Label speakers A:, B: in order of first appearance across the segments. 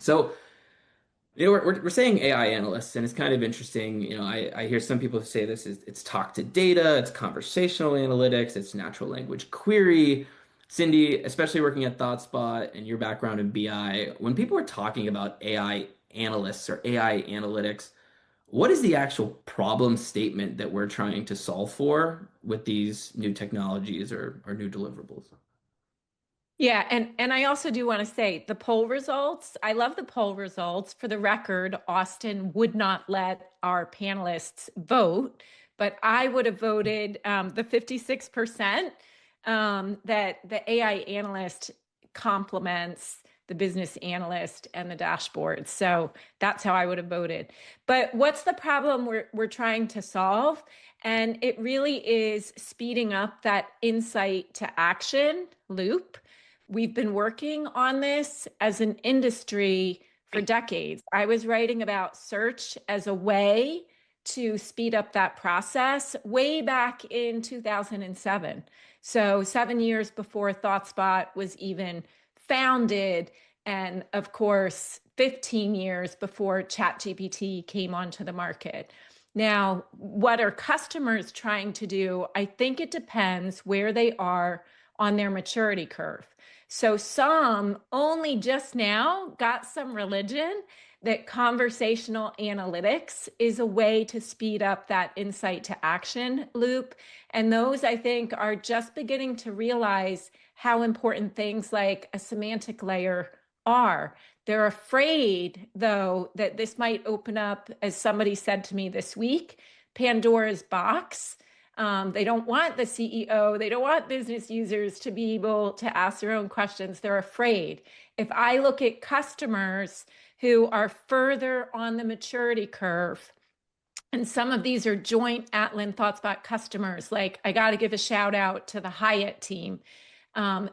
A: So, we're saying AI analysts, and it's kind of interesting. I hear some people say this is it's talk to data, it's conversational analytics, it's natural language query. Cindy, especially working at ThoughtSpot and your background in BI, when people are talking about AI analysts or AI analytics, what is the actual problem statement that we're trying to solve for with these new technologies or new deliverables?
B: Yeah, and I also do want to say the poll results. I love the poll results. For the record, Austin would not let our panelists vote, but I would have voted the 56% that the AI analyst complements the business analyst and the dashboard. So that's how I would have voted. But what's the problem we're trying to solve? And it really is speeding up that insight to action loop. We've been working on this as an industry for decades. I was writing about search as a way to speed up that process way back in 2007. So, 7 years before ThoughtSpot was even founded. And of course, 15 years before ChatGPT came onto the market. Now, what are customers trying to do? I think it depends where they are on their maturity curve. So some only just now got some religion that conversational analytics is a way to speed up that insight to action loop. And those, I think, are just beginning to realize how important things like a semantic layer are. They're afraid, though, that this might open up, as somebody said to me this week, Pandora's box. They don't want the CEO, they don't want business users to be able to ask their own questions. They're afraid. If I look at customers who are further on the maturity curve, and some of these are joint Atlan ThoughtSpot customers, like I got to give a shout out to the Hyatt team.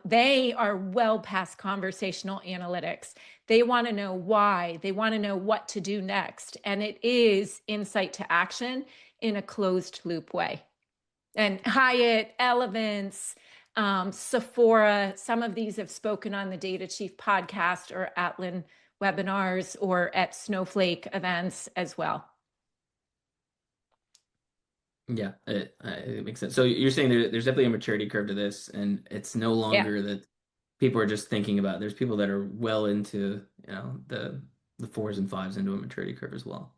B: They are well past conversational analytics. They want to know why, they want to know what to do next. And it is insight to action in a closed loop way. And Hyatt, Elevance, Sephora, some of these have spoken on the Data Chief podcast or Atlan webinars or at Snowflake events as well.
A: Yeah, it makes sense. So you're saying there's definitely a maturity curve to this, and it's no
B: Yeah.
A: longer that people are just thinking about. There's people that are well into, the fours and fives into a maturity curve as well.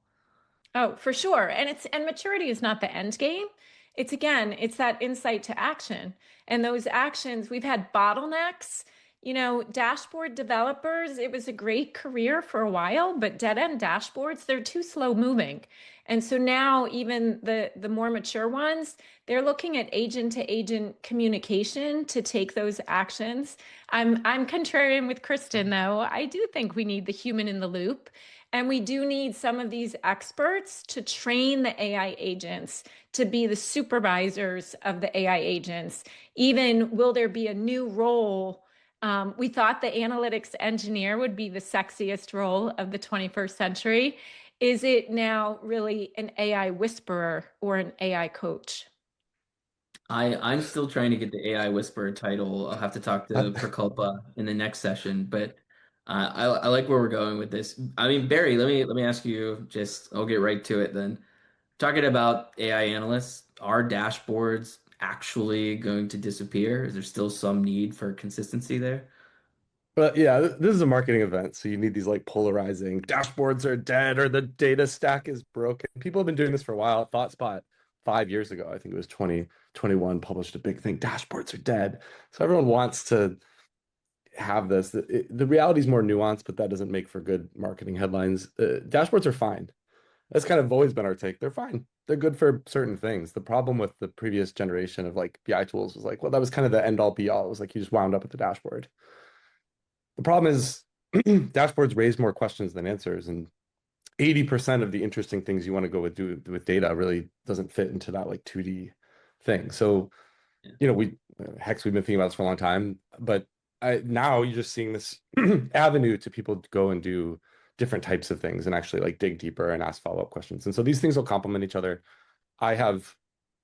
B: Oh, for sure. And maturity is not the end game. It's again, it's that insight to action. And those actions, we've had bottlenecks, dashboard developers, it was a great career for a while, but dead-end dashboards, they're too slow moving. And so now even the more mature ones, they're looking at agent to agent communication to take those actions. I'm contrarian with Kristen though. I do think we need the human in the loop. And we do need some of these experts to train the AI agents to be the supervisors of the AI agents. Even will there be a new role? We thought the analytics engineer would be the sexiest role of the 21st century. Is it now really an AI whisperer or an AI coach?
A: I'm still trying to get the AI whisperer title. I'll have to talk
C: I,
A: to Prakalpa in the next session, but I like where we're going with this. I mean, Barry, let me ask you. Just I'll get right to it then. Talking about AI analysts, are dashboards actually going to disappear? Is there still some need for consistency there?
C: but yeah, this is a marketing event, so you need these like polarizing dashboards are dead or the data stack is broken. People have been doing this for a while. ThoughtSpot 5 years ago, I think it was 2021, published a big thing. Dashboards are dead. So everyone wants to have this. The reality is more nuanced, but that doesn't make for good marketing headlines. Dashboards are fine. That's kind of always been our take. They're fine. They're good for certain things. The problem with the previous generation of like BI tools was like, well, that was kind of the end all be all. It was like you just wound up with the dashboard. The problem is dashboards raise more questions than answers, and 80% of the interesting things you want to go with data really doesn't fit into that like 2D thing. So,
A: Yeah.
C: we've been thinking about this for a long time, but now you're just seeing this avenue to people to go and do different types of things and actually like dig deeper and ask follow-up questions. And so these things will complement each other. I have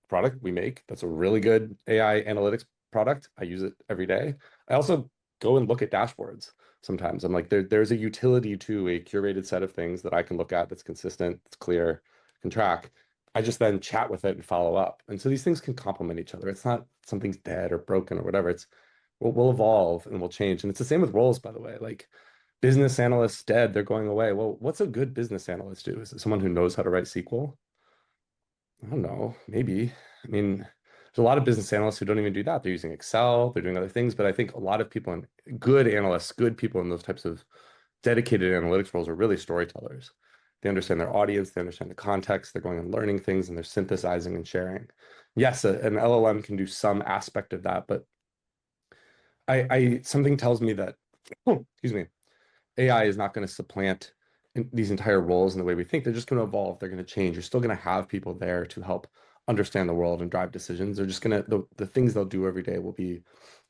C: a product we make that's a really good AI analytics product. I use it every day. I also go and look at dashboards. sometimes. I'm like, there's a utility to a curated set of things that I can look at that's consistent, it's clear, can track. I just then chat with it and follow up. And so these things can complement each other. It's not something's dead or broken or whatever. It's we'll evolve and we'll change. And it's the same with roles, by the way. Like business analysts dead, they're going away. Well, what's a good business analyst do? Is it someone who knows how to write SQL? I don't know, maybe. I mean, there's a lot of business analysts who don't even do that. They're using Excel, they're doing other things, but I think a lot of people in good analysts, good people in those types of dedicated analytics roles are really storytellers. They understand their audience, they understand the context, they're going and learning things, and they're synthesizing and sharing. Yes, an LLM can do some aspect of that, but something tells me that, oh, excuse me, AI is not going to supplant these entire roles in the way we think. They're just going to evolve. They're going to change. You're still going to have people there to help understand the world and drive decisions. They're just going to, the things they'll do every day will be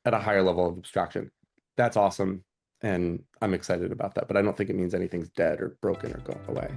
C: at a higher level of abstraction. That's awesome. And I'm excited about that. But I don't think it means anything's dead or broken or going away.